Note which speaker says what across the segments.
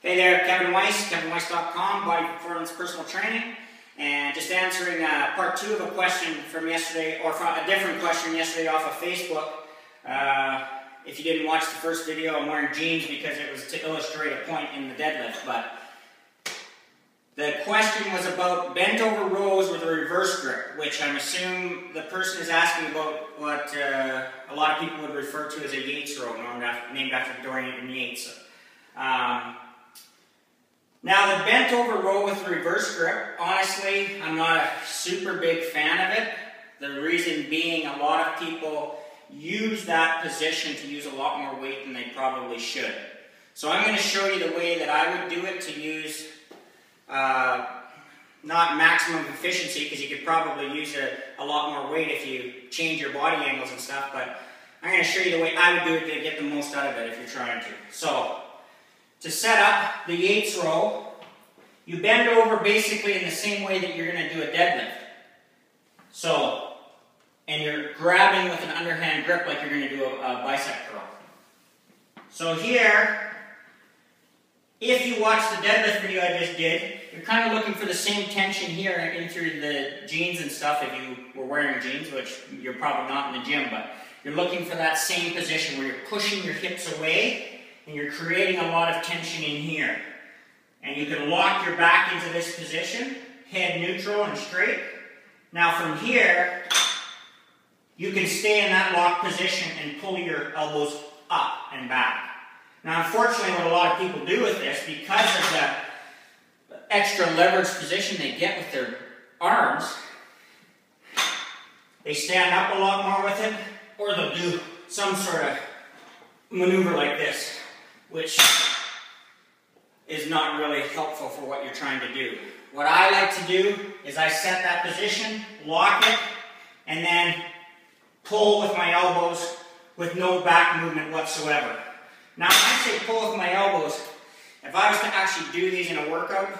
Speaker 1: Hey there, Kevin Weiss, kevinweiss.com, Bodyperformance Personal Training, and just answering part 2 of a question from yesterday, or from a different question yesterday off of Facebook. If you didn't watch the first video, I'm wearing jeans because it was to illustrate a point in the deadlift, but the question was about bent over rows with a reverse grip, which I'm assuming the person is asking about what a lot of people would refer to as a Yates row, named after Dorian Yates. Now the bent over row with the reverse grip, honestly, I'm not a super big fan of it. The reason being a lot of people use that position to use a lot more weight than they probably should. So I'm going to show you the way that I would do it to use not maximum efficiency, because you could probably use a lot more weight if you change your body angles and stuff, but I'm going to show you the way I would do it to get the most out of it if you're trying to. So, to set up the Yates row, you bend over basically in the same way that you're going to do a deadlift. So, and you're grabbing with an underhand grip like you're going to do a bicep curl. So here, if you watch the deadlift video I just did, you're kind of looking for the same tension here in through the jeans and stuff if you were wearing jeans, which you're probably not in the gym, but you're looking for that same position where you're pushing your hips away and you're creating a lot of tension in here. And you can lock your back into this position, head neutral and straight. Now from here, you can stay in that locked position and pull your elbows up and back. Now unfortunately what a lot of people do with this, because of the extra leverage position they get with their arms, they stand up a lot more with it, or they'll do some sort of maneuver like this, which is not really helpful for what you're trying to do. What I like to do is I set that position, lock it, and then pull with my elbows with no back movement whatsoever. Now, when I say pull with my elbows, if I was to actually do these in a workout,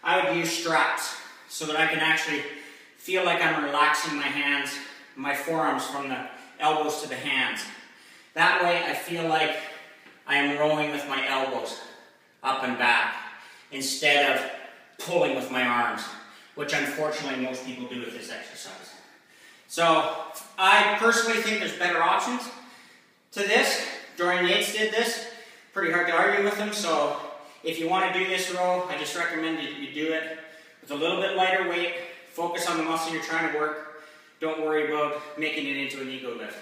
Speaker 1: I would use straps so that I can actually feel like I'm relaxing my hands, my forearms from the elbows to the hands. That way I feel like I am rowing with my elbows up and back instead of pulling with my arms, which unfortunately most people do with this exercise. So I personally think there's better options to this. Dorian Yates did this. Pretty hard to argue with him, so if you want to do this row, I just recommend you do it with a little bit lighter weight. Focus on the muscle you're trying to work. Don't worry about making it into an ego lift.